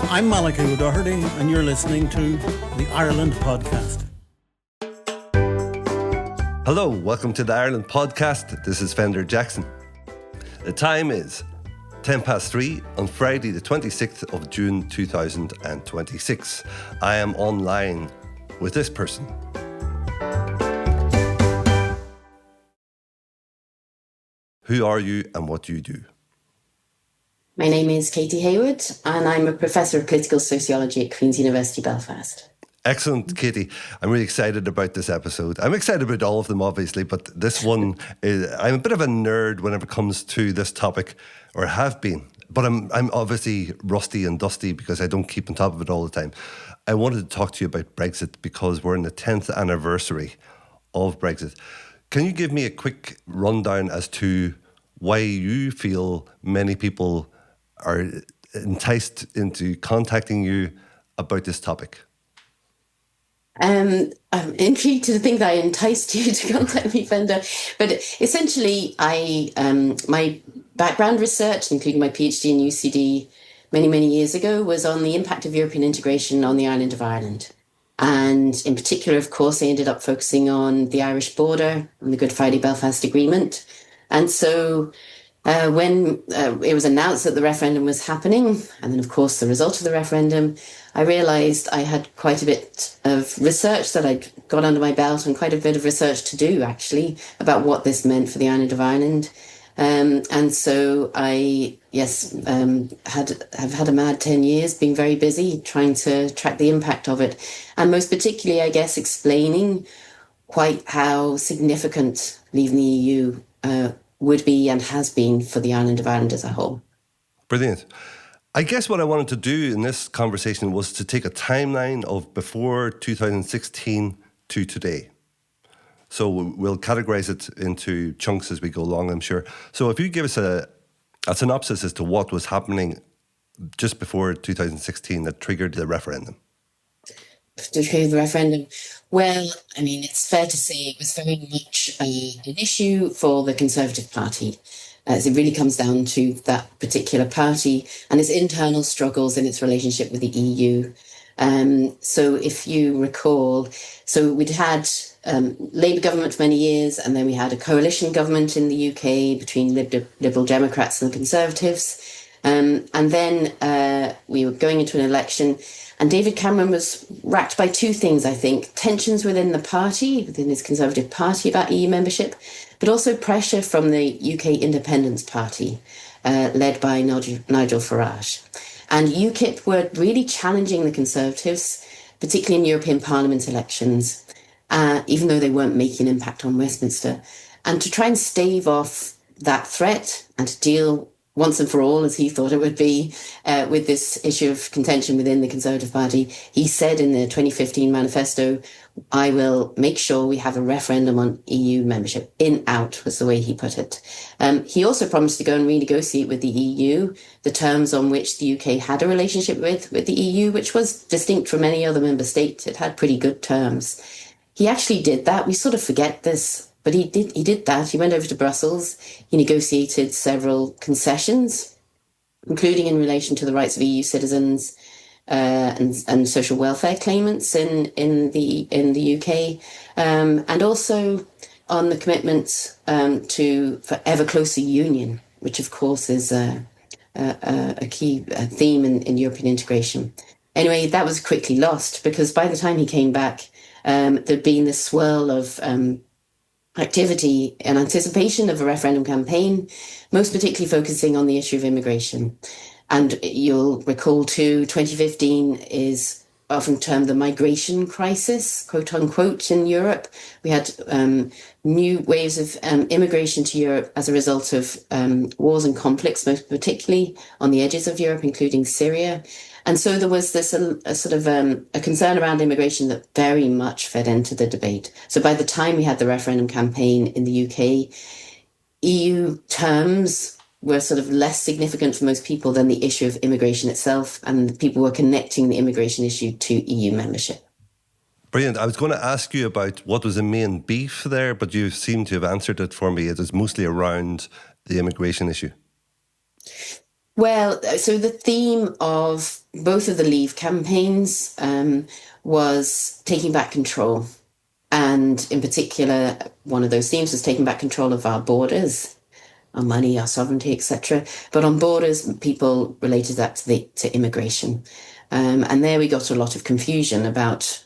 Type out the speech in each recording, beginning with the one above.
I'm Malachy O'Doherty, and you're listening to the Ireland Podcast. Hello, welcome to the Ireland Podcast. This is Fender Jackson. The time is 3:10 on Friday the 26th of June 2026. I am online with this person. Who are you and what do you do? My name is Katy Hayward, and I'm a Professor of Political Sociology at Queen's University, Belfast. Excellent, Katy. I'm really excited about this episode. I'm excited about all of them, obviously, but this one is, I'm a bit of a nerd whenever it comes to this topic, or have been. But I'm obviously rusty and dusty because I don't keep on top of it all the time. I wanted to talk to you about Brexit because we're in the 10th anniversary of Brexit. Can you give me a quick rundown as to why you feel many people are enticed into contacting you about this topic? I'm intrigued to think that I enticed you to contact me, Fender. But essentially, my background research, including my PhD in UCD many years ago, was on the impact of European integration on the island of Ireland. And in particular, of course, I ended up focusing on the Irish border and the Good Friday Belfast Agreement. And so when it was announced that the referendum was happening, and then, of course, the result of the referendum, I realised I had quite a bit of research that I'd got under my belt and quite a bit of research to do, actually, about what this meant for the island of Ireland. And so I, have had a mad 10 years, being very busy trying to track the impact of it. And most particularly, I guess, explaining quite how significant leaving the EU would be and has been for the island of Ireland as a whole. Brilliant. I guess what I wanted to do in this conversation was to take a timeline of before 2016 to today. So we'll categorize it into chunks as we go along, I'm sure. So if you give us a synopsis as to what was happening just before 2016 that triggered the referendum. To trigger the referendum, well, I mean, it's fair to say it was very much an issue for the Conservative Party. As it really comes down to that particular party and its internal struggles in its relationship with the EU. So if you recall, so we'd had Labour government for many years, and then we had a coalition government in the UK between Liberal Democrats and Conservatives. And then we were going into an election, and David Cameron was racked by two things, I think. Tensions within the party, within his Conservative Party about EU membership, but also pressure from the UK Independence Party, led by Nigel Farage. And UKIP were really challenging the Conservatives, particularly in European Parliament elections, even though they weren't making an impact on Westminster. And to try and stave off that threat and to deal once and for all, as he thought it would be, with this issue of contention within the Conservative Party, he said in the 2015 manifesto, I will make sure we have a referendum on EU membership. In, out was the way he put it. He also promised to go and renegotiate with the EU the terms on which the UK had a relationship with the EU, which was distinct from any other member state. It had pretty good terms. He actually did that. We sort of forget this. But he did that. He went over to Brussels. He negotiated several concessions, including in relation to the rights of EU citizens and social welfare claimants in the UK, and also on the commitment for ever closer union, which of course is a key theme in European integration. Anyway, that was quickly lost because by the time he came back, there'd been this swirl of activity in anticipation of a referendum campaign, most particularly focusing on the issue of immigration. And you'll recall too, 2015 is often termed the migration crisis, quote unquote, in Europe. We had new waves of immigration to Europe as a result of wars and conflicts, most particularly on the edges of Europe, including Syria. And so there was this a concern around immigration that very much fed into the debate. So by the time we had the referendum campaign in the UK, EU terms were sort of less significant for most people than the issue of immigration itself, and people were connecting the immigration issue to EU membership. Brilliant. I was going to ask you about what was the main beef there, but you seem to have answered it for me. It is mostly around the immigration issue. Well, so the theme of both of the Leave campaigns was taking back control. And in particular, one of those themes was taking back control of our borders, our money, our sovereignty, etc. But on borders, people related that to immigration. And there we got a lot of confusion about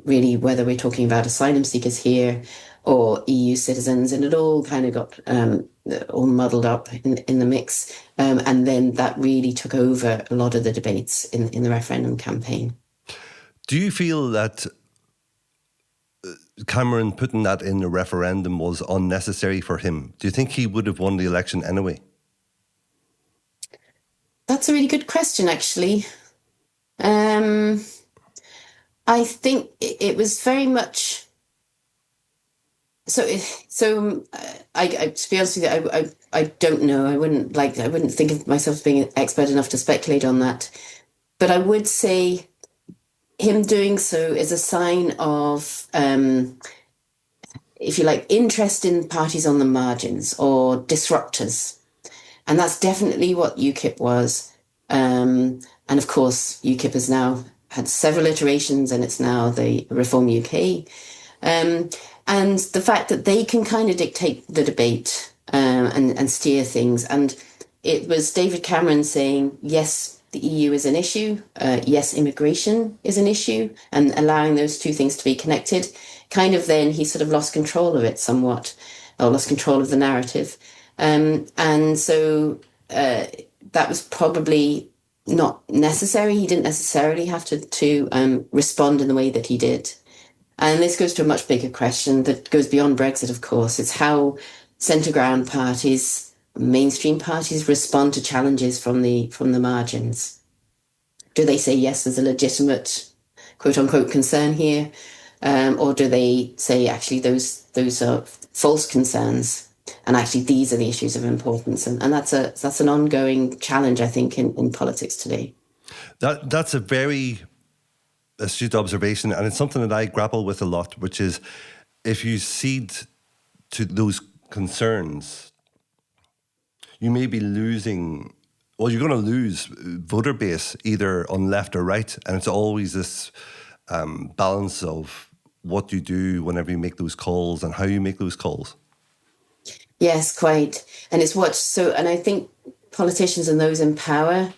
really whether we're talking about asylum seekers here or EU citizens, and it all kind of got all muddled up in the mix. And then that really took over a lot of the debates in the referendum campaign. Do you feel that Cameron putting that in the referendum was unnecessary for him? Do you think he would have won the election anyway? That's a really good question, actually. I think it was very much so. To be honest with you, I don't know. I wouldn't think of myself as being expert enough to speculate on that. But I would say him doing so is a sign of, if you like, interest in parties on the margins or disruptors. And that's definitely what UKIP was. And of course, UKIP has now had several iterations and it's now the Reform UK. And the fact that they can kind of dictate the debate and steer things. And it was David Cameron saying, yes, the EU is an issue. Yes, immigration is an issue, and allowing those two things to be connected. Kind of then he sort of lost control of it somewhat, or lost control of the narrative. And so that was probably not necessary. He didn't necessarily have to respond in the way that he did. And this goes to a much bigger question that goes beyond Brexit, of course. It's how centre ground parties, mainstream parties, respond to challenges from the margins. Do they say, yes, there's a legitimate quote unquote concern here? Or do they say, actually, those are false concerns? And actually, these are the issues of importance. And that's an ongoing challenge, I think, in politics today. That's a very astute observation, and it's something that I grapple with a lot, which is if you cede to those concerns, you may be losing, well, you're going to lose voter base either on left or right, and it's always this balance of what you do whenever you make those calls and how you make those calls. Yes, quite. And and I think politicians and those in power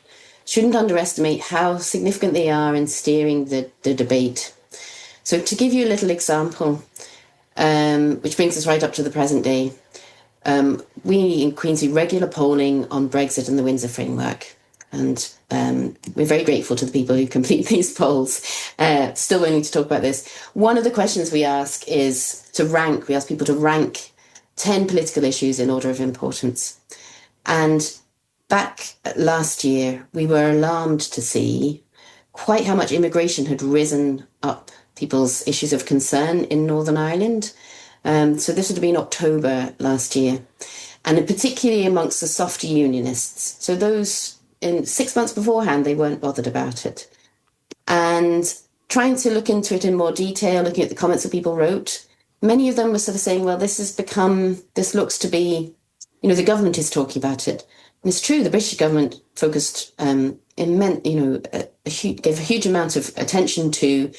shouldn't underestimate how significant they are in steering the debate. So to give you a little example, which brings us right up to the present day, we in Queen's do regular polling on Brexit and the Windsor Framework. And we're very grateful to the people who complete these polls. Still willing to talk about this. One of the questions we ask is we ask people to rank 10 political issues in order of importance. And back last year, we were alarmed to see quite how much immigration had risen up people's issues of concern in Northern Ireland. So this would have been October last year, and particularly amongst the softer unionists. So those in 6 months beforehand, they weren't bothered about it. And trying to look into it in more detail, looking at the comments that people wrote, many of them were sort of saying, well, this looks to be, the government is talking about it. And it's true, the British government focused gave a huge amount of attention to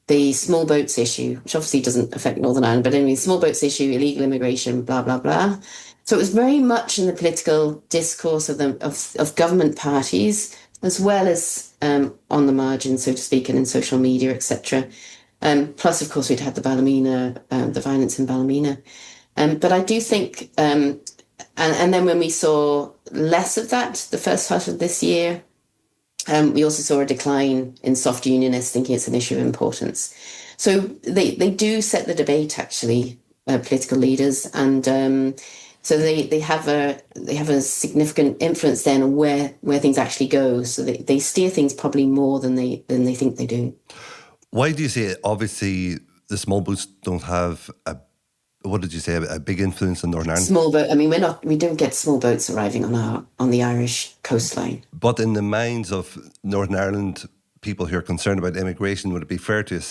the small boats issue, which obviously doesn't affect Northern Ireland, but anyway, small boats issue, illegal immigration, blah, blah, blah. So it was very much in the political discourse of government parties, as well as on the margin, so to speak, and in social media, etc. Plus, of course, we'd had the Ballymena, the violence in Ballymena. But I do think, and then when we saw less of that, the first half of this year, we also saw a decline in soft unionists thinking it's an issue of importance. So they do set the debate, actually, political leaders, and so they have a significant influence then on where things actually go. So they steer things probably more than they think they do. Why do you say, obviously, the small boats don't have a big influence in Northern Ireland? Small boat. I mean, we don't get small boats arriving on the Irish coastline. But in the minds of Northern Ireland people who are concerned about immigration, would it be fair to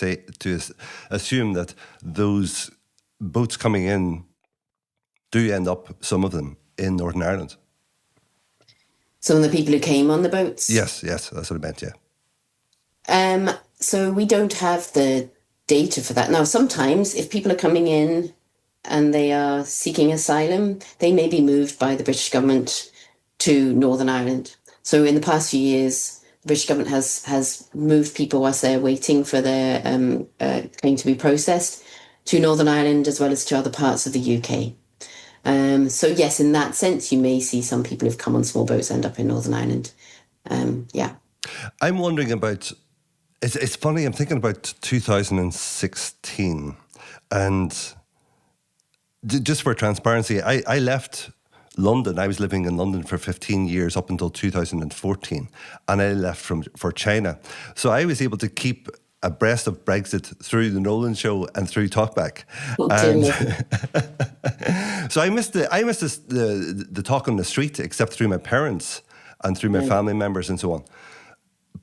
assume that those boats coming in do end up, some of them, in Northern Ireland? Some of the people who came on the boats? Yes, that's what I meant, yeah. So we don't have the data for that. Now, sometimes if people are coming in and they are seeking asylum, they may be moved by the British government to Northern Ireland. So in the past few years, the British government has moved people whilst they're waiting for their claim to be processed to Northern Ireland as well as to other parts of the UK. So yes, in that sense, you may see some people who've come on small boats end up in Northern Ireland. Yeah. I'm wondering about, it's funny, I'm thinking about 2016, and just for transparency, I left London. I was living in London for 15 years up until 2014, and I left for China. So I was able to keep abreast of Brexit through the Nolan Show and through Talkback. And so I missed the talk on the street, except through my parents and through my family members and so on.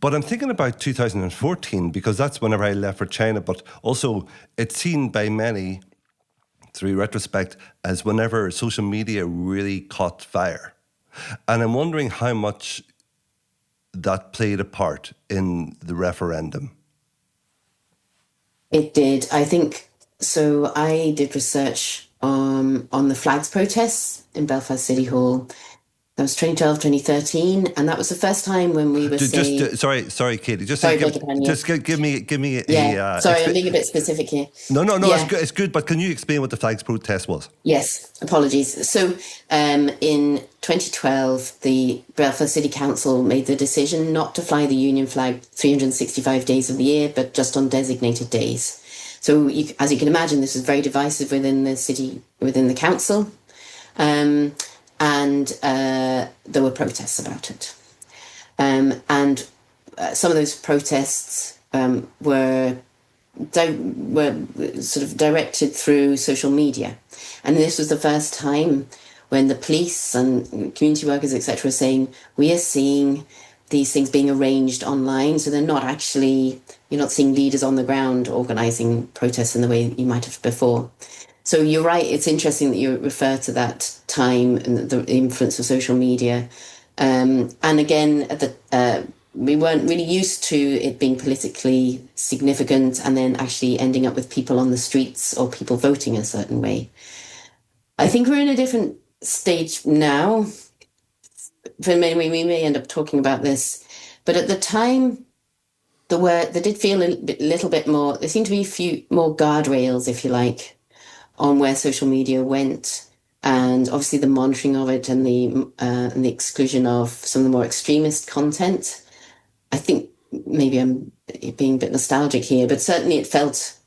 But I'm thinking about 2014 because that's whenever I left for China, but also it's seen by many through retrospect as whenever social media really caught fire. And I'm wondering how much that played a part in the referendum. It did. I think so. I did research on the flags protests in Belfast City Hall. That was 2012, 2013, and that was the first time when we were saying... Sorry, Katy. Give me a... sorry, I'm being a bit specific here. No, it's good, but can you explain what the flags protest was? Yes, apologies. So in 2012, the Belfast City Council made the decision not to fly the Union flag 365 days of the year, but just on designated days. So as you can imagine, this was very divisive within the city, within the council. And there were protests about it. And some of those protests were sort of directed through social media. And this was the first time when the police and community workers, etc., were saying, we are seeing these things being arranged online. So they're not actually, you're not seeing leaders on the ground organising protests in the way you might have before. So you're right. It's interesting that you refer to that time and the influence of social media. And again, we weren't really used to it being politically significant and then actually ending up with people on the streets or people voting a certain way. I think we're in a different stage now. For many, we may end up talking about this, but at the time, there did feel a little bit more. There seemed to be a few more guardrails, if you like, on where social media went, and obviously the monitoring of it and the exclusion of some of the more extremist content. I think maybe I'm being a bit nostalgic here, but certainly it felt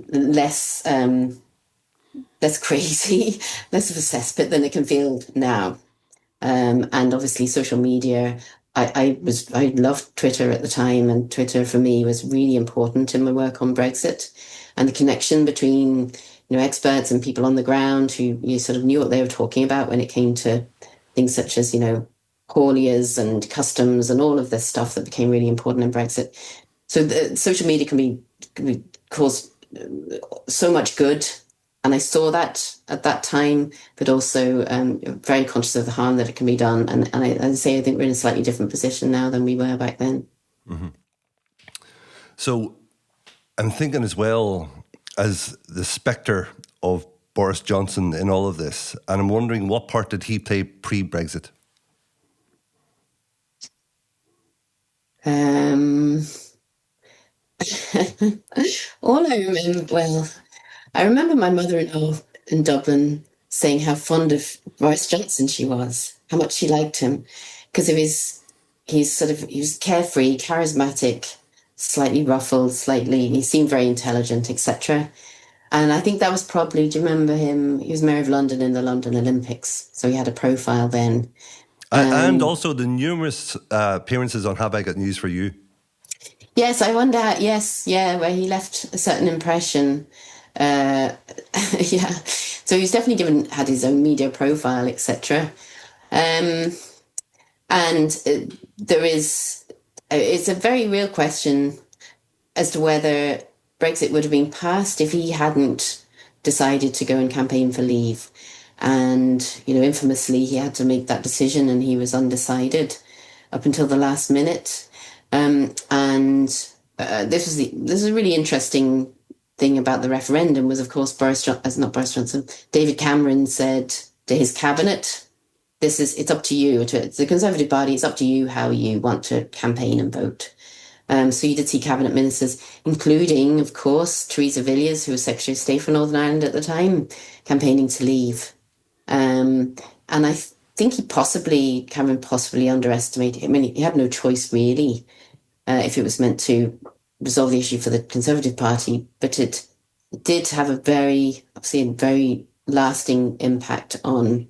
less crazy, less of a cesspit than it can feel now. And obviously social media, I loved Twitter at the time, and Twitter for me was really important in my work on Brexit, and the connection between experts and people on the ground who you sort of knew what they were talking about when it came to things such as, hauliers and customs and all of this stuff that became really important in Brexit. So the social media can cause so much good. And I saw that at that time, but also very conscious of the harm that it can be done. And I think we're in a slightly different position now than we were back then. Mm-hmm. So I'm thinking as well, as the spectre of Boris Johnson in all of this, and I'm wondering what part did he play pre-Brexit? All I remember my mother-in-law in Dublin saying how fond of Boris Johnson she was, how much she liked him, because he was carefree, charismatic, slightly ruffled, he seemed very intelligent, etc. And I think that was probably, do you remember him? He was Mayor of London in the London Olympics, so he had a profile then. And also the numerous appearances on Have I Got News For You? Yes, I wonder where he left a certain impression. Yeah, so he's definitely had his own media profile, etc. It's a very real question as to whether Brexit would have been passed if he hadn't decided to go and campaign for leave. And, infamously, he had to make that decision and he was undecided up until the last minute. And this is a really interesting thing about the referendum was, of course, David Cameron said to his cabinet, it's up to you, to the Conservative Party, it's up to you how you want to campaign and vote. So you did see cabinet ministers, including, of course, Theresa Villiers, who was Secretary of State for Northern Ireland at the time, campaigning to leave. And I think Cameron possibly underestimated. I mean, he had no choice really if it was meant to resolve the issue for the Conservative Party, but it did have a very lasting impact on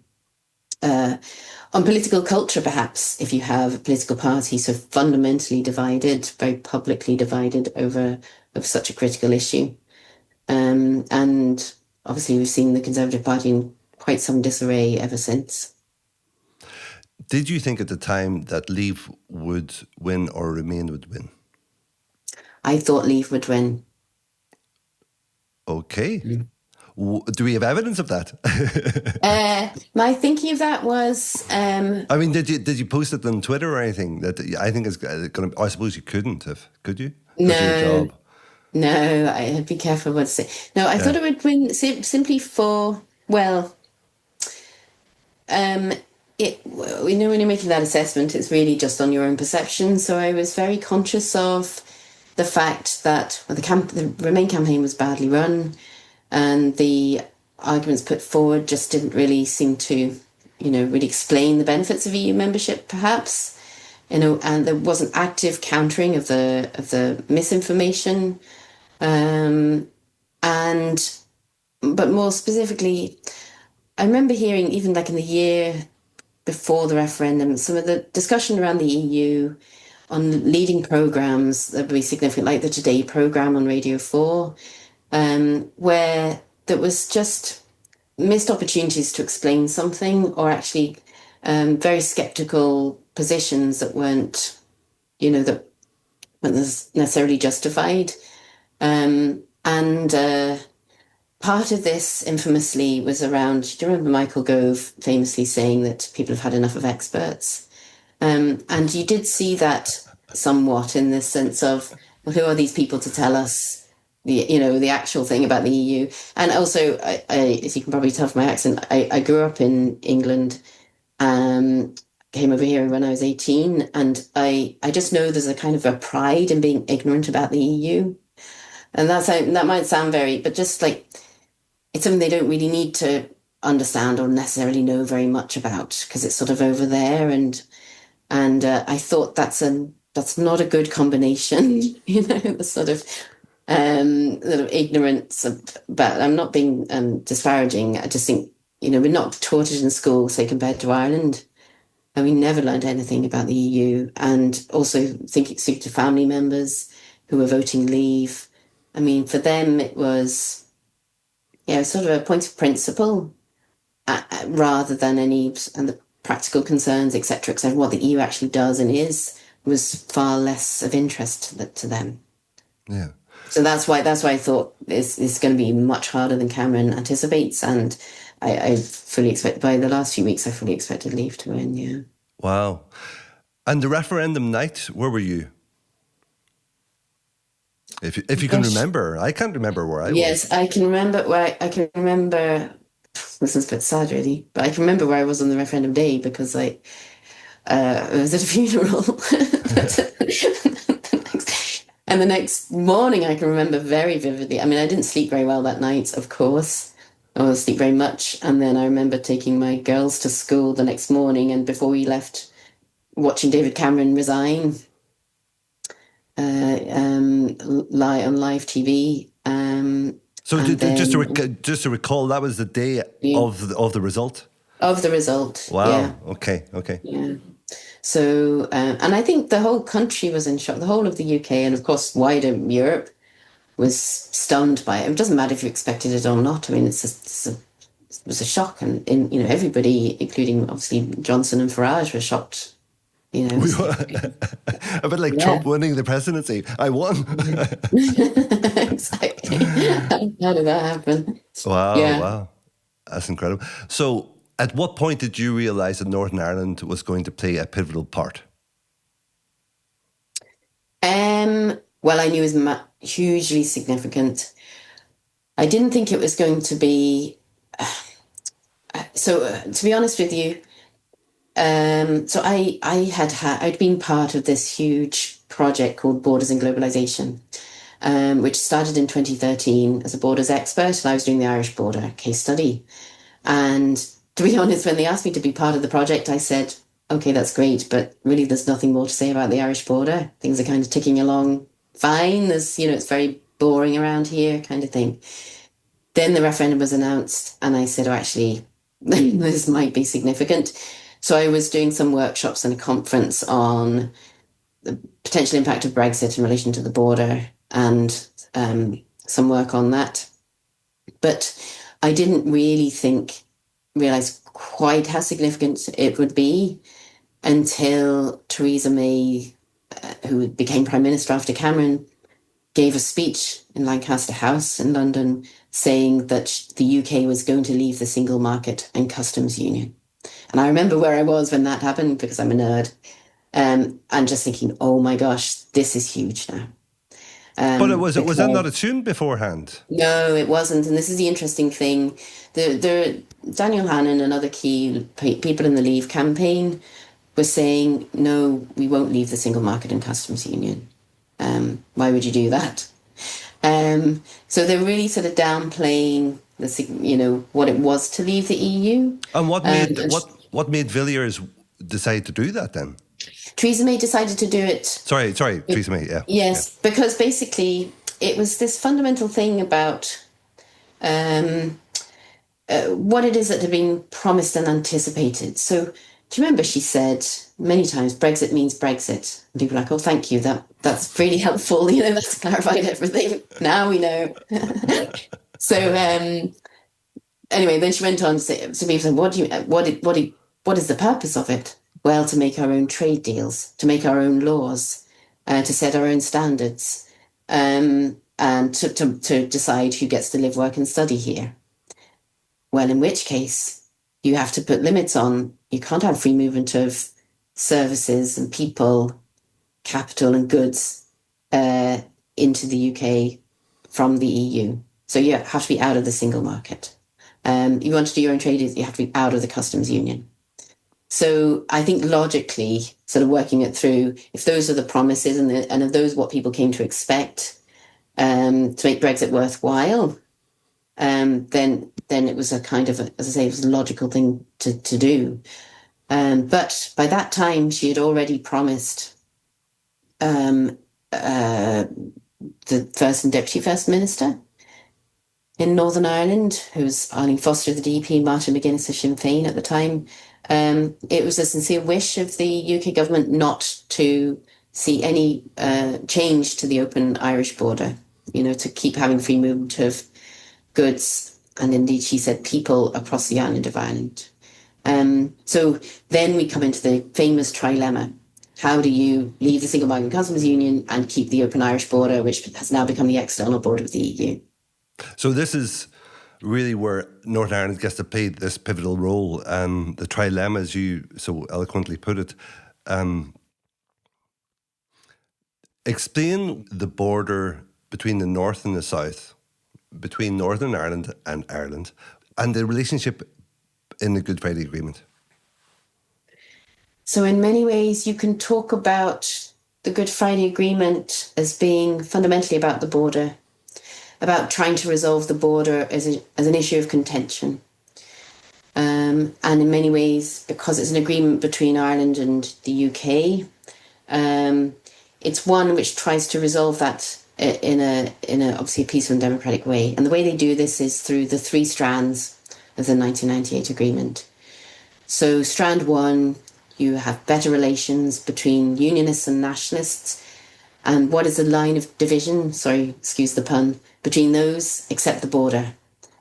political culture, perhaps, if you have a political party so fundamentally divided, very publicly divided over such a critical issue. And obviously we've seen the Conservative Party in quite some disarray ever since. Did you think at the time that Leave would win or Remain would win? I thought Leave would win. Okay. Do we have evidence of that? My thinking of that was... I mean, did you post it on Twitter or anything? That I think it's going to... I suppose you couldn't have, could you? No. No, I'd be careful what to say. No, I thought it would win simply for... Well... when you're making that assessment, it's really just on your own perception. So I was very conscious of the fact that the Remain campaign was badly run, and the arguments put forward just didn't really seem to, really explain the benefits of EU membership, perhaps. And there wasn't active countering of the misinformation, but more specifically, I remember hearing even like in the year before the referendum, some of the discussion around the EU on leading programmes that would be significant, like the Today programme on Radio 4, where there was just missed opportunities to explain something, or actually very sceptical positions that weren't necessarily justified. Part of this infamously was around, do you remember Michael Gove famously saying that people have had enough of experts? And you did see that somewhat in this sense of, well, who are these people to tell us the actual thing about the EU? And also, I as you can probably tell from my accent, I grew up in England, came over here when I was 18, and I just know there's a kind of a pride in being ignorant about the EU. And that might sound but just like, it's something they don't really need to understand or necessarily know very much about, because it's sort of over there. And I thought that's not a good combination, the sort of ignorance. But I'm not being disparaging. I just think, we're not taught it in school, say, compared to Ireland. And we never learned anything about the EU. And also speaking to family members who were voting Leave, I mean, for them, it was, sort of a point of principle rather than and the practical concerns, etc., what the EU actually does and was far less of interest to them. Yeah. So that's why I thought it's going to be much harder than Cameron anticipates, and I fully expect by the last few weeks I fully expected Leave to win. Yeah. Wow. And the referendum night, where were you? If you can remember, I can't remember where I was. Yes, I can remember I can remember. This is a bit sad, really, but I can remember where I was on the referendum day because I was at a funeral. And the next morning, I can remember very vividly. I mean, I didn't sleep very well that night, of course. I didn't sleep very much. And then I remember taking my girls to school the next morning, and before we left, watching David Cameron resign. Lie on live TV. Just to recall, that was the day of the result. Of the result. Wow. Yeah. Okay. Yeah. So, and I think the whole country was in shock. The whole of the UK and, of course, wider Europe was stunned by it. It doesn't matter if you expected it or not. I mean, it was a shock, and everybody, including obviously Johnson and Farage, were shocked. A bit like Trump winning the presidency. I won. Exactly. How did that happen? Wow. That's incredible. So, at what point did you realise that Northern Ireland was going to play a pivotal part? Well, I knew it was hugely significant. I didn't think it was going to be. To be honest with you, I'd been part of this huge project called Borders and Globalization, which started in 2013 as a borders expert, and I was doing the Irish border case study. And to be honest, when they asked me to be part of the project, I said, okay, that's great, but really there's nothing more to say about the Irish border. Things are kind of ticking along fine. It's very boring around here kind of thing. Then the referendum was announced, and I said, oh, actually, this might be significant. So I was doing some workshops and a conference on the potential impact of Brexit in relation to the border, and some work on that. But I didn't really realize quite how significant it would be until Theresa May, who became Prime Minister after Cameron, gave a speech in Lancaster House in London saying that the UK was going to leave the single market and customs union. And I remember where I was when that happened, because I'm a nerd, and just thinking, oh my gosh, this is huge now. But was that not assumed beforehand? No, it wasn't. And this is the interesting thing. Daniel Hannan and other key people in the Leave campaign were saying, no, we won't leave the single market and customs union. Why would you do that? So they're really sort of downplaying what it was to leave the EU. And what made Villiers decide to do that then? Theresa May decided to do it. Sorry, Theresa May, yeah. Yes, yeah. Because basically it was this fundamental thing about what it is that had been promised and anticipated. So do you remember she said many times, Brexit means Brexit? And people were like, oh, thank you. That's really helpful. That's clarified everything. Now we know. So anyway, then she went on to say, to people, what is the purpose of it? Well, to make our own trade deals, to make our own laws, to set our own standards, and to decide who gets to live, work and study here. Well, in which case, you have to put limits on. You can't have free movement of services and people, capital and goods into the UK from the EU. So you have to be out of the single market. You want to do your own trade, you have to be out of the customs union. So I think logically, sort of working it through, if those are the promises and if those are what people came to expect to make Brexit worthwhile, then it was a kind of, as I say, it was a logical thing to do. But by that time, she had already promised the first and deputy first minister in Northern Ireland, who was Arlene Foster of the DP, Martin McGuinness of Sinn Féin at the time. It was a sincere wish of the UK government not to see any change to the open Irish border, to keep having free movement of goods, and indeed, she said, people across the island of Ireland. So then we come into the famous trilemma. How do you leave the single market and customs union and keep the open Irish border, which has now become the external border of the EU? So this is really where Northern Ireland gets to play this pivotal role. The trilemma, as you so eloquently put it. Explain the border between the north and the south, between Northern Ireland, and the relationship in the Good Friday Agreement. So in many ways, you can talk about the Good Friday Agreement as being fundamentally about the border, about trying to resolve the border as an issue of contention. And in many ways, because it's an agreement between Ireland and the UK, it's one which tries to resolve that in a obviously a peaceful and democratic way. And the way they do this is through the three strands of the 1998 agreement. So strand one, you have better relations between unionists and nationalists. And what is the line of division, sorry, excuse the pun, between those except the border?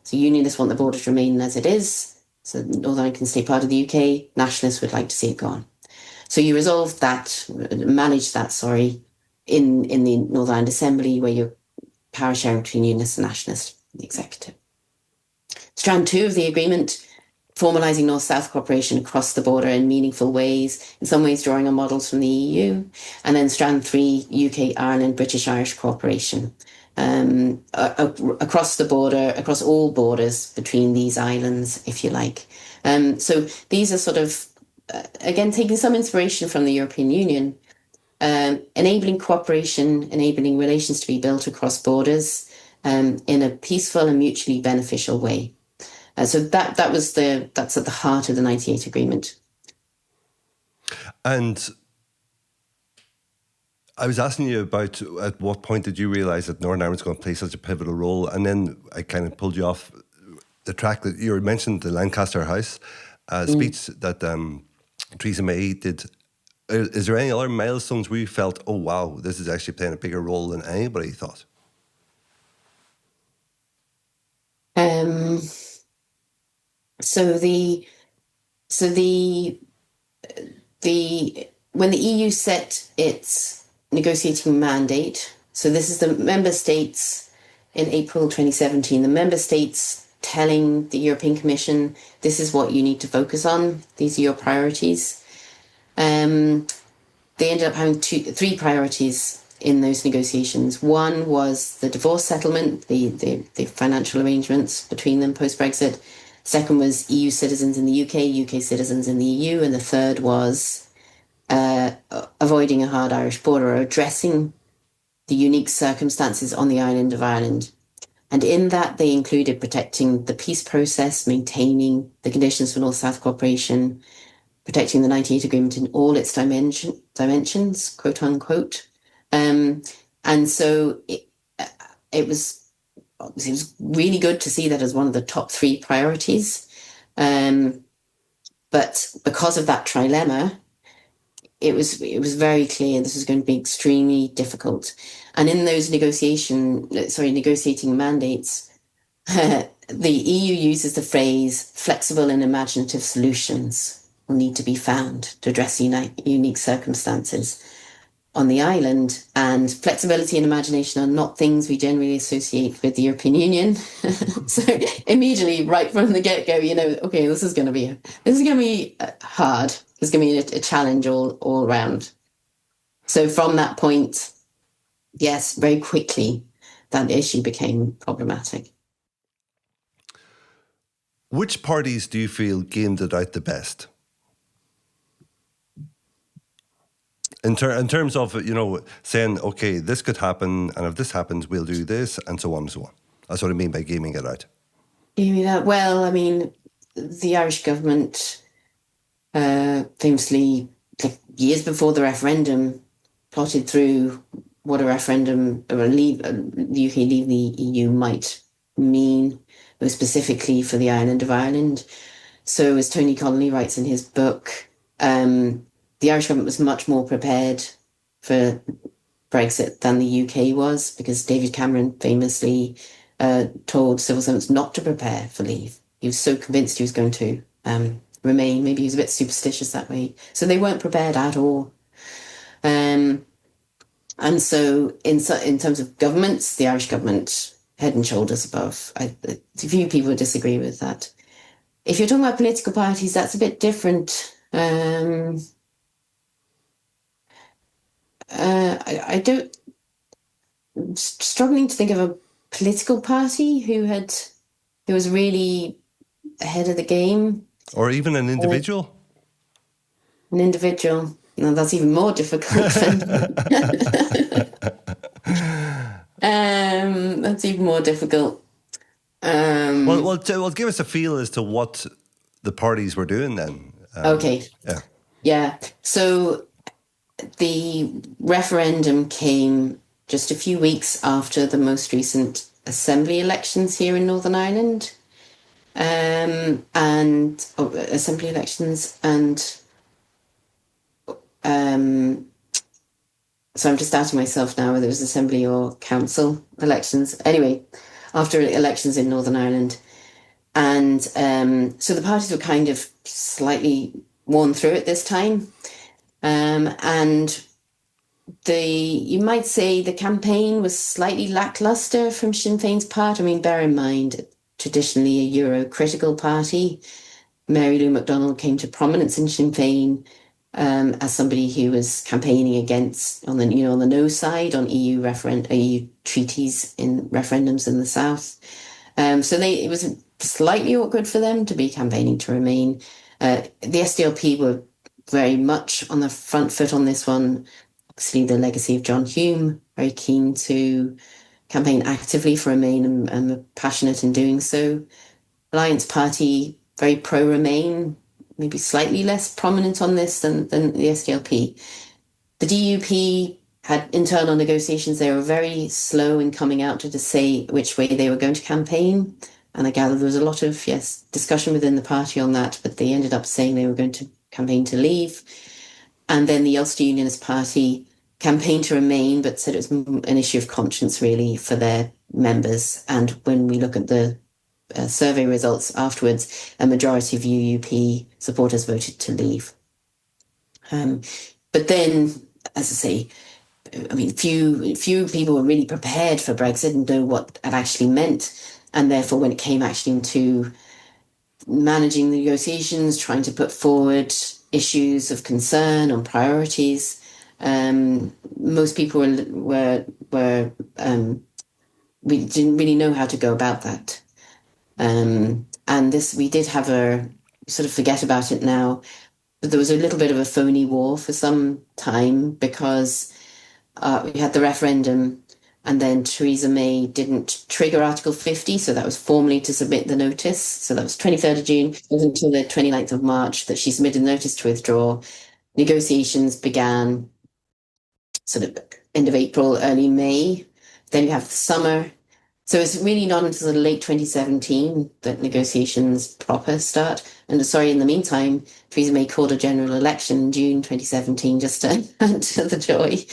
So unionists want the border to remain as it is, so Northern Ireland can stay part of the UK. Nationalists would like to see it gone. So you resolve that, manage that, in the Northern Ireland Assembly, where you're power sharing between unionists and nationalists in the executive. Strand 2 of the agreement, formalising North-South cooperation across the border in meaningful ways, in some ways drawing on models from the EU. And then Strand 3, UK, Ireland, British-Irish cooperation. Across the border, across all borders between these islands, if you like. So these are sort of, again, taking some inspiration from the European Union, enabling cooperation, enabling relations to be built across borders in a peaceful and mutually beneficial way. So that's at the heart of the 98 agreement. And I was asking you about at what point did you realise that Northern Ireland's going to play such a pivotal role, and then I kind of pulled you off the track that you mentioned the Lancaster House speech that Theresa May did. Is there any other milestones where you felt, oh wow, this is actually playing a bigger role than anybody thought? So when the EU set its negotiating mandate, so this is the member states in April 2017, the member states telling the European Commission, this is what you need to focus on, these are your priorities. They ended up having three priorities in those negotiations. One was the divorce settlement, the financial arrangements between them post-Brexit. Second was EU citizens in the UK, UK citizens in the EU. And the third was avoiding a hard Irish border, or addressing the unique circumstances on the island of Ireland. And in that, they included protecting the peace process, maintaining the conditions for North-South cooperation, protecting the 98 agreement in all its dimensions, quote unquote. And so it was really good to see that as one of the top three priorities. But because of that trilemma, it was very clear this was going to be extremely difficult. And in those negotiating mandates, the EU uses the phrase flexible and imaginative solutions will need to be found to address unique circumstances on the island. And flexibility and imagination are not things we generally associate with the European Union. So immediately, right from the get-go, okay, this is going to be hard. It's going to be a challenge all around. So from that point, yes, very quickly, that issue became problematic. Which parties do you feel gamed it out the best? In terms of, saying, okay, this could happen, and if this happens, we'll do this, and so on and so on. That's what I mean by gaming it out. Well, I mean, the Irish government famously, years before the referendum, plotted through what a referendum or the UK leave the EU might mean, most specifically for the island of Ireland. So as Tony Connolly writes in his book, the Irish government was much more prepared for Brexit than the UK was, because David Cameron famously told civil servants not to prepare for leave. He was so convinced he was going to remain. Maybe he was a bit superstitious that way. So they weren't prepared at all. And so in terms of governments, the Irish government, head and shoulders above. A few people would disagree with that. If you're talking about political parties, that's a bit different. I don't, struggling to think of a political party who was really ahead of the game. Or even an individual? An individual. No, that's even more difficult. That's even more difficult. Well, give us a feel as to what the parties were doing then. Okay. Yeah. So the referendum came just a few weeks after the most recent assembly elections here in Northern Ireland. Assembly elections so I'm just asking myself now whether it was assembly or council elections. Anyway, after elections in Northern Ireland. And so the parties were kind of slightly worn through at this time. And you might say the campaign was slightly lackluster from Sinn Féin's part. I mean, bear in mind, traditionally a Euro-critical party. Mary Lou McDonald came to prominence in Sinn Féin as somebody who was campaigning against, on the no side on EU treaties in referendums in the south. So it was slightly awkward for them to be campaigning to remain. The SDLP were very much on the front foot on this one. Obviously, the legacy of John Hume, very keen to campaign actively for Remain and passionate in doing so. Alliance Party, very pro-Remain, maybe slightly less prominent on this than the SDLP. The DUP had internal negotiations. They were very slow in coming out to say which way they were going to campaign. And I gather there was a lot of, discussion within the party on that, but they ended up saying they were going to campaign to leave. And then the Ulster Unionist Party campaigned to remain, but said it was an issue of conscience, really, for their members. And when we look at the survey results afterwards, a majority of UUP supporters voted to leave. But then, as I say, I mean, few people were really prepared for Brexit and know what it actually meant. And therefore, when it came actually into managing the negotiations, trying to put forward issues of concern on priorities, most people were we didn't really know how to go about that. And we did have sort of forget about it now, but there was a little bit of a phony war for some time because we had the referendum and then Theresa May didn't trigger Article 50, so that was formally to submit the notice. So that was 23rd of June. It was until the 29th of March that she submitted the notice to withdraw. Negotiations began sort of end of April, early May. Then you have the summer. So it's really not until late 2017 that negotiations proper start. And in the meantime, Theresa May called a general election in June 2017 just to add to the joy.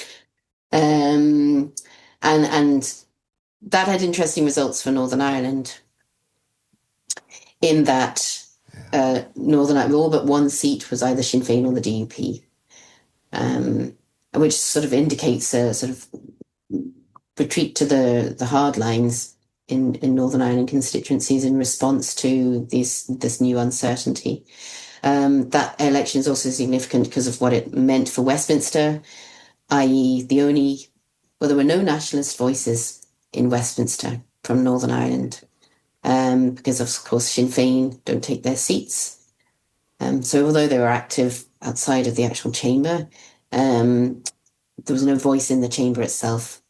And that had interesting results for Northern Ireland in that Northern Ireland, all but one seat was either Sinn Féin or the DUP, which sort of indicates a sort of retreat to the hard lines in Northern Ireland constituencies in response to this new uncertainty. That election is also significant because of what it meant for Westminster, i.e. there were no nationalist voices in Westminster from Northern Ireland because, of course, Sinn Féin don't take their seats. So although they were active outside of the actual chamber, there was no voice in the chamber itself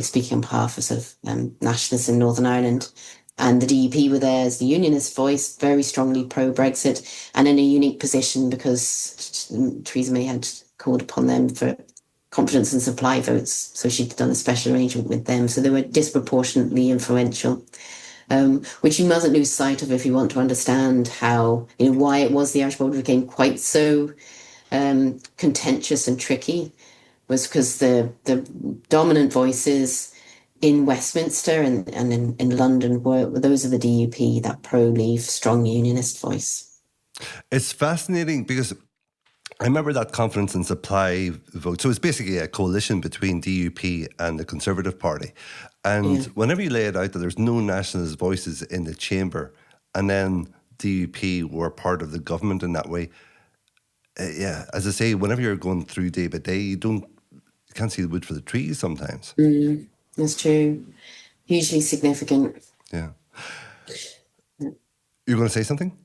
speaking on behalf of sort of nationalists in Northern Ireland. And the DUP were there as the unionist voice, very strongly pro-Brexit, and in a unique position because Theresa May had called upon them for confidence and supply votes. So she'd done a special arrangement with them. So they were disproportionately influential, which you mustn't lose sight of if you want to understand how, why it was the Irish border became quite so contentious and tricky, was because the dominant voices in Westminster and in London were those of the DUP, that pro-Leave, strong unionist voice. It's fascinating because I remember that confidence and supply vote. So it's basically a coalition between DUP and the Conservative Party. And whenever you lay it out that there's no nationalist voices in the chamber, and then DUP were part of the government in that way, as I say, whenever you're going through day by day, you can't see the wood for the trees sometimes. That's true. Hugely significant. Yeah. You're going to say something?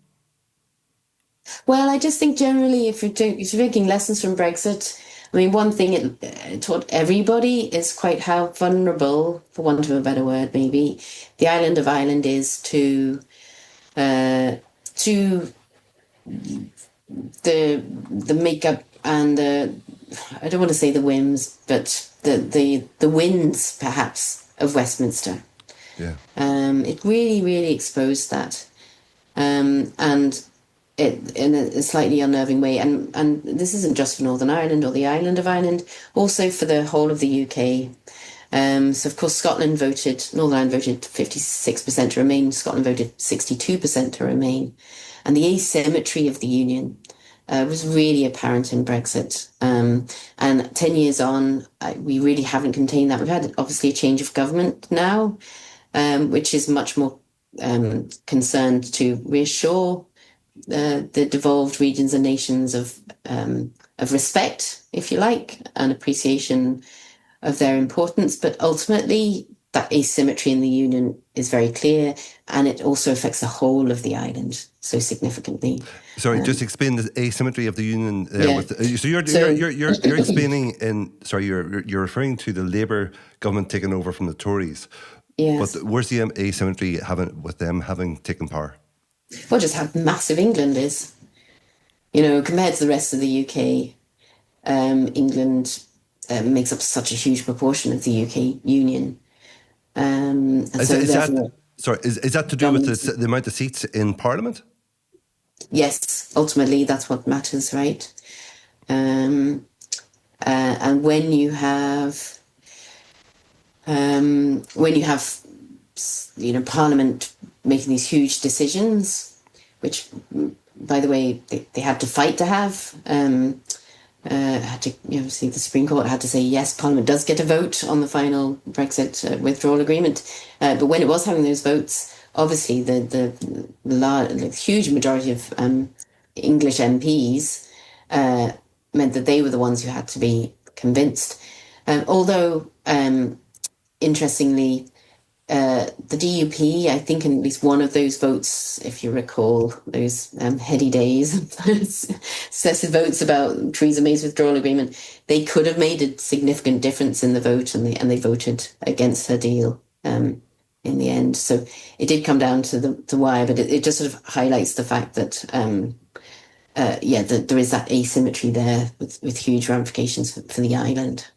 Well, I just think generally, if you're taking lessons from Brexit, I mean, one thing it taught everybody is quite how vulnerable, for want of a better word, maybe, the island of Ireland is to the makeup and I don't want to say the whims, but the winds, perhaps, of Westminster. Yeah. It really, really exposed that. And it in a slightly unnerving way. And this isn't just for Northern Ireland or the island of Ireland, also for the whole of the UK. So, of course, Northern Ireland voted 56% to remain, Scotland voted 62% to remain. And the asymmetry of the union was really apparent in Brexit. And 10 years on, we really haven't contained that. We've had, obviously, a change of government now, which is much more concerned to reassure the devolved regions and nations of respect, if you like, and appreciation of their importance. But ultimately, that asymmetry in the union is very clear, and it also affects the whole of the island so significantly. Sorry, just explain the asymmetry of the union there. Yeah. So you're explaining you're referring to the Labour government taking over from the Tories. Yes. But where's the asymmetry with them having taken power? Well, just how massive England is. You know, compared to the rest of the UK, England makes up such a huge proportion of the UK union. Is that to do with the amount of seats in Parliament? Yes, ultimately that's what matters, right? And when you have, Parliament making these huge decisions, which, by the way, they had to fight to have. Had to, see the Supreme Court had to say yes, Parliament does get a vote on the final Brexit withdrawal agreement. But when it was having those votes, obviously the huge majority of English MPs meant that they were the ones who had to be convinced. Although, interestingly, the DUP, I think in at least one of those votes, if you recall, those heady days, excessive votes about Theresa May's withdrawal agreement, they could have made a significant difference in the vote, and they voted against her deal in the end. So it did come down to the wire, but it just sort of highlights the fact that that there is that asymmetry there with huge ramifications for the island.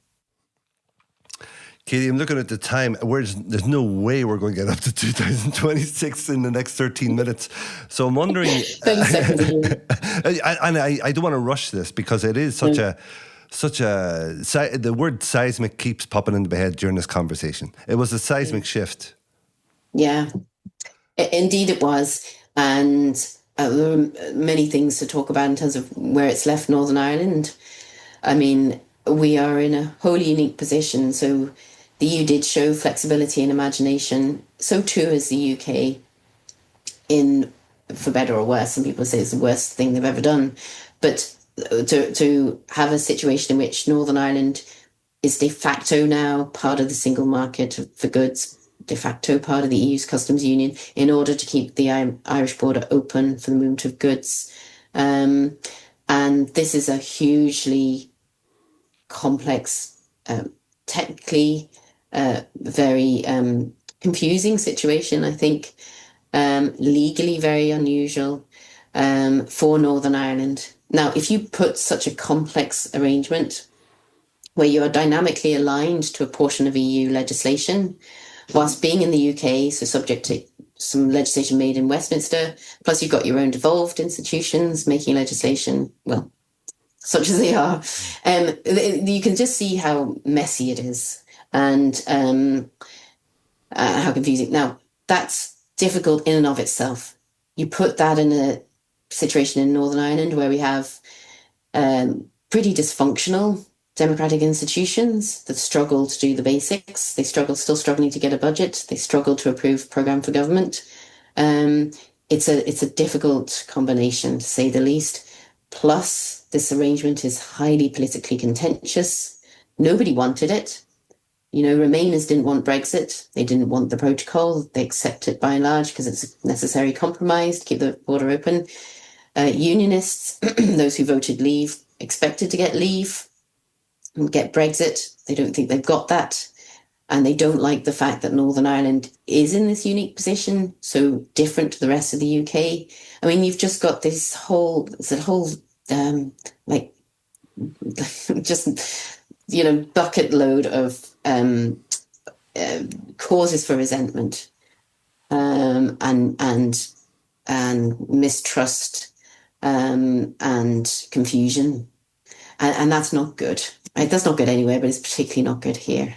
Katy, I'm looking at the time. There's no way we're going to get up to 2026 in the next 13 minutes. So I'm wondering, 30 seconds. and I don't want to rush this because it is the word seismic keeps popping into my head during this conversation. It was a seismic shift. Yeah, indeed it was. And there are many things to talk about in terms of where it's left Northern Ireland. I mean, we are in a wholly unique position. So the EU did show flexibility and imagination. So too is the UK, for better or worse. Some people say it's the worst thing they've ever done. But to have a situation in which Northern Ireland is de facto now part of the single market for goods, de facto part of the EU's customs union, in order to keep the Irish border open for the movement of goods. And this is a hugely complex, technically very confusing situation, I think, legally very unusual for Northern Ireland. Now, if you put such a complex arrangement where you are dynamically aligned to a portion of EU legislation, whilst being in the UK, so subject to some legislation made in Westminster, plus you've got your own devolved institutions making legislation, well, such as they are, you can just see how messy it is and how confusing. Now, that's difficult in and of itself. You put that in a situation in Northern Ireland where we have pretty dysfunctional democratic institutions that struggle to do the basics. They still struggling to get a budget. They struggle to approve programme for government. It's a difficult combination, to say the least. Plus, this arrangement is highly politically contentious. Nobody wanted it. Remainers didn't want Brexit. They didn't want the protocol. They accept it by and large because it's a necessary compromise to keep the border open. Unionists, those who voted leave, expected to get leave and get Brexit. They don't think they've got that. And they don't like the fact that Northern Ireland is in this unique position, so different to the rest of the UK. I mean, you've just got this whole bucket load of causes for resentment and mistrust and confusion, and that's not good. Right? That's not good anywhere, but it's particularly not good here.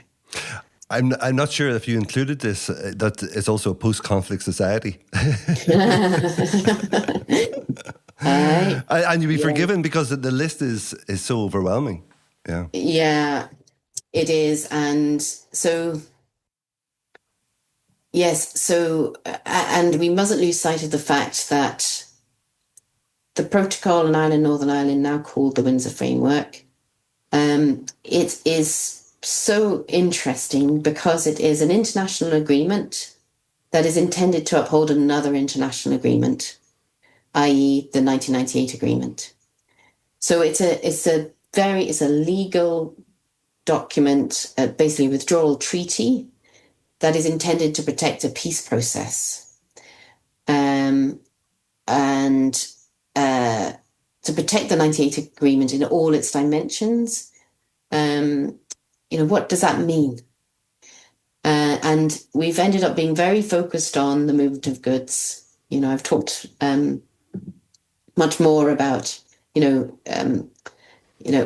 I'm not sure if you included this, that it's also a post-conflict society. And you'd be forgiven because the list is so overwhelming. Yeah. Yeah, it is. And so Yes. So, and we mustn't lose sight of the fact that the protocol in Ireland, Northern Ireland, now called the Windsor Framework, it is so interesting because it is an international agreement that is intended to uphold another international agreement, i.e., the 1998 agreement. So it's a legal document, basically a withdrawal treaty that is intended to protect a peace process, and to protect the 98 agreement in all its dimensions. What does that mean? And we've ended up being very focused on the movement of goods. I've talked much more about,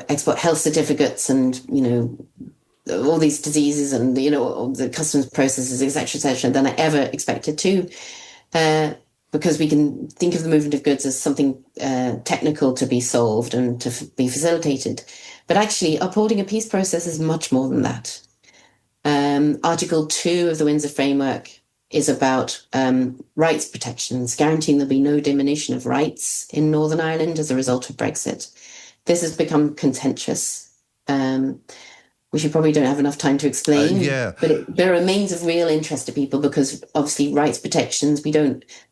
export health certificates and, all these diseases and, the customs processes, et cetera, than I ever expected to. Because we can think of the movement of goods as something technical to be solved and to be facilitated. But actually, upholding a peace process is much more than that. Article 2 of the Windsor Framework is about rights protections, guaranteeing there'll be no diminution of rights in Northern Ireland as a result of Brexit. This has become contentious, which you probably don't have enough time to explain. But there remains of real interest to people because obviously rights protections,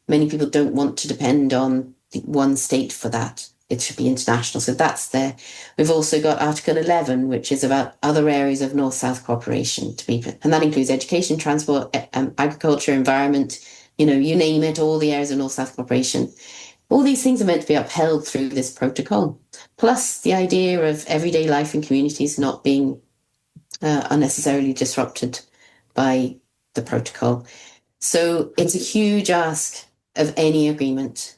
many people don't want to depend on one state for that. It should be international. So that's there. We've also got Article 11, which is about other areas of North-South cooperation and that includes education, transport, agriculture, environment, you name it, all the areas of North-South cooperation. All these things are meant to be upheld through this protocol. Plus the idea of everyday life in communities not being unnecessarily disrupted by the protocol. So it's a huge ask of any agreement.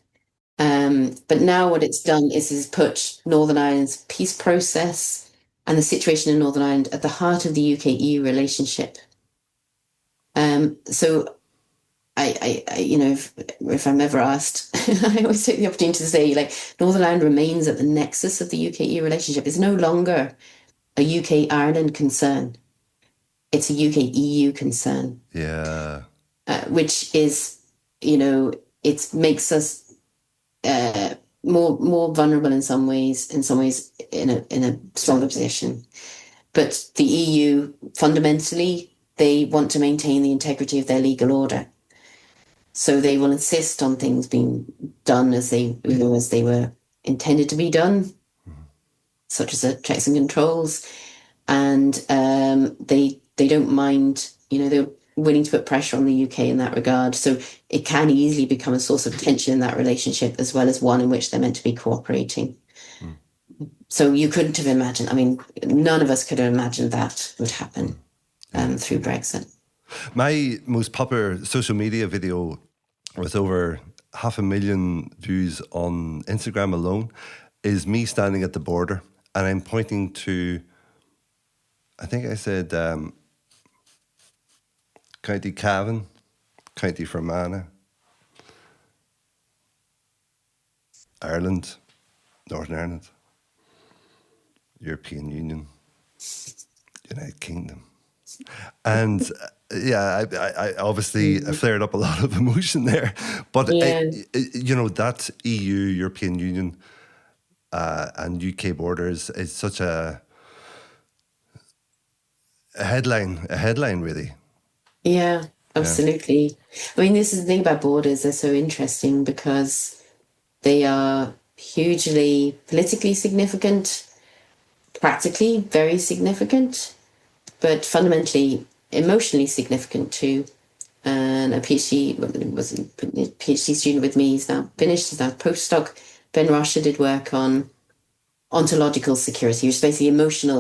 But now what it's done is put Northern Ireland's peace process and the situation in Northern Ireland at the heart of the UK-EU relationship. So if I'm ever asked, I always take the opportunity to say, Northern Ireland remains at the nexus of the UK-EU relationship. It's no longer a UK-Ireland concern. It's a UK-EU concern. Yeah. Which is, it makes us more vulnerable in some ways in a stronger position. But the EU, fundamentally, they want to maintain the integrity of their legal order. So they will insist on things being done as they were intended to be done, such as checks and controls. And they don't mind, they're willing to put pressure on the UK in that regard. So it can easily become a source of tension in that relationship, as well as one in which they're meant to be cooperating. So you couldn't have imagined, none of us could have imagined that would happen through Brexit. My most popular social media video with over 500,000 views on Instagram alone is me standing at the border and I'm pointing to, I think I said County Cavan, County Fermanagh, Ireland, Northern Ireland, European Union, United Kingdom. And I obviously flared up a lot of emotion there. But, that EU, European Union and UK borders is such a headline really. Yeah, absolutely. Yeah. This is the thing about borders. They're so interesting because they are hugely politically significant, practically very significant, but fundamentally emotionally significant too. And a PhD student with me, he's now finished, he's now postdoc, Ben Rasha, did work on ontological security, which is basically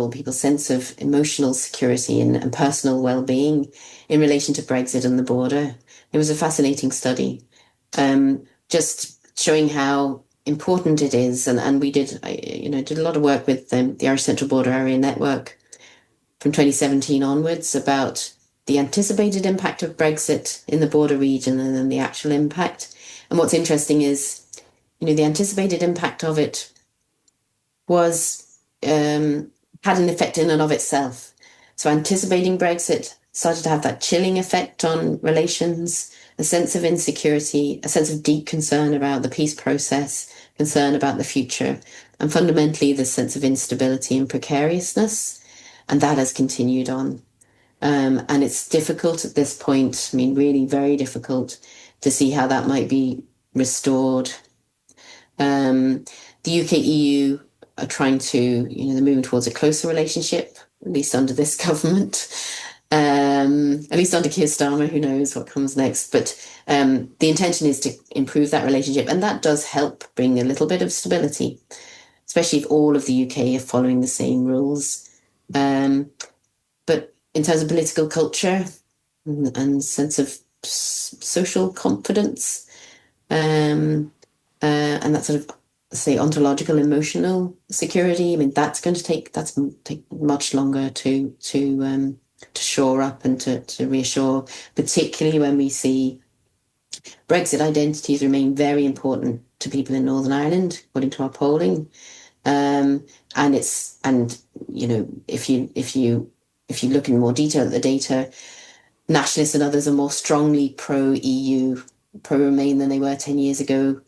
people's sense of emotional security and personal well-being in relation to Brexit and the border. It was a fascinating study, just showing how important it is. And we did a lot of work with the Irish Central Border Area Network from 2017 onwards about the anticipated impact of Brexit in the border region and then the actual impact. And what's interesting is, the anticipated impact of it was had an effect in and of itself. So anticipating Brexit started to have that chilling effect on relations, a sense of insecurity, a sense of deep concern about the peace process, concern about the future, and fundamentally the sense of instability and precariousness. And that has continued on. And it's difficult at this point, I mean, really very difficult to see how that might be restored. The UK-EU are trying to, they're moving towards a closer relationship, at least under this government, at least under Keir Starmer, who knows what comes next. But the intention is to improve that relationship. And that does help bring a little bit of stability, especially if all of the UK are following the same rules. But in terms of political culture and sense of social confidence, and that sort of, say, ontological emotional security, I mean, that's going to take much longer to shore up and to reassure, particularly when we see Brexit identities remain very important to people in Northern Ireland, according to our polling. If you look in more detail at the data, nationalists and others are more strongly pro-EU, pro-Remain than they were 10 years ago.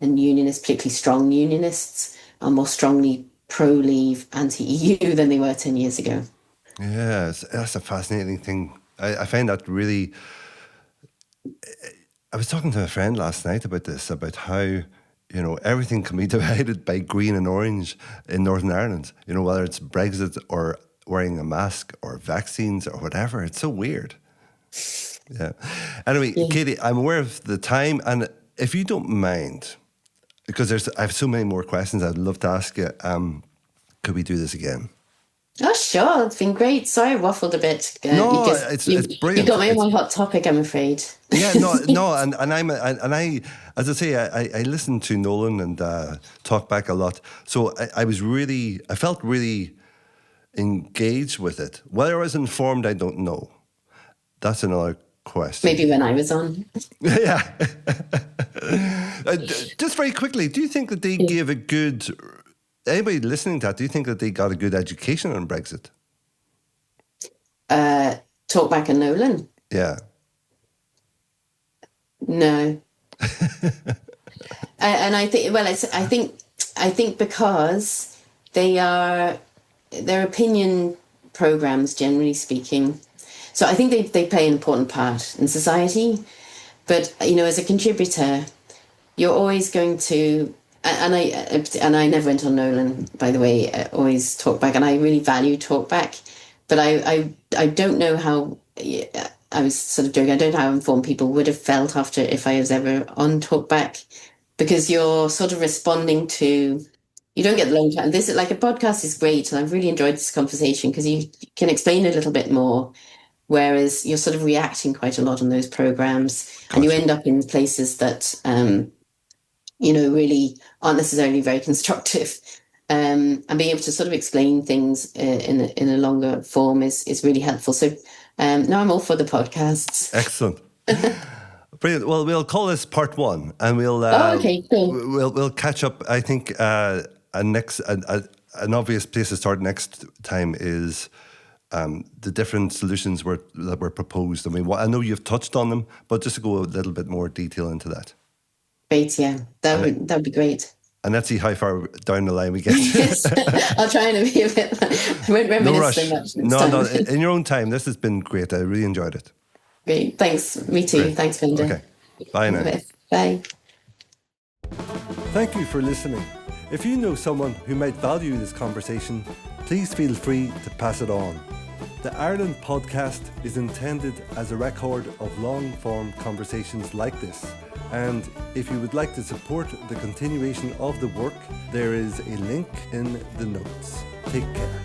And unionists, particularly strong unionists, are more strongly pro-Leave, anti-EU than they were 10 years ago. Yeah, that's a fascinating thing. I find that really... I was talking to a friend last night about this, about how, everything can be divided by green and orange in Northern Ireland. Whether it's Brexit or wearing a mask or vaccines or whatever. It's so weird. Yeah. Anyway, yeah. Katy, I'm aware of the time, and if you don't mind, because I have so many more questions I'd love to ask you, could we do this again? Oh, sure. It's been great. Sorry I waffled a bit. It's brilliant. You got me on my hot topic, I'm afraid. Yeah, as I say, I listen to Nolan and talk back a lot. So I felt really engaged with it. Whether I was informed, I don't know. That's another question. Maybe when I was on. Yeah. Just very quickly, do you think that they gave a good... Anybody listening to that, do you think that they got a good education on Brexit? Talkback and Nolan? Yeah. No. And I think because they're opinion programs, generally speaking. So I think they play an important part in society. But, as a contributor, you're always going to... And I never went on Nolan, by the way. I always Talkback, and I really value Talkback. But I don't know how... I was sort of joking. I don't know how informed people would have felt after if I was ever on Talkback, because you're sort of responding to... You don't get the long time. This is like a podcast is great, and I've really enjoyed this conversation because you can explain a little bit more, whereas you're sort of reacting quite a lot on those programs, and you end up in places that really aren't necessarily very constructive. And being able to sort of explain things in a longer form is really helpful. So now I'm all for the podcasts. Excellent. Brilliant. Well, we'll call this part one, and we'll okay, cool. We'll catch up. I think an obvious place to start next time is the different solutions that were proposed. I mean, I know you've touched on them, but just to go a little bit more detail into that. Great, yeah, that would be great. And let's see how far down the line we get. Yes, I'll try and be a bit. I won't reminisce so much. No, in your own time. This has been great. I really enjoyed it. Great, thanks. Me too. Great. Thanks, Linda. Okay, bye now. Bye. Thank you for listening. If you know someone who might value this conversation, please feel free to pass it on. The Ireland podcast is intended as a record of long-form conversations like this. And if you would like to support the continuation of the work, there is a link in the notes. Take care.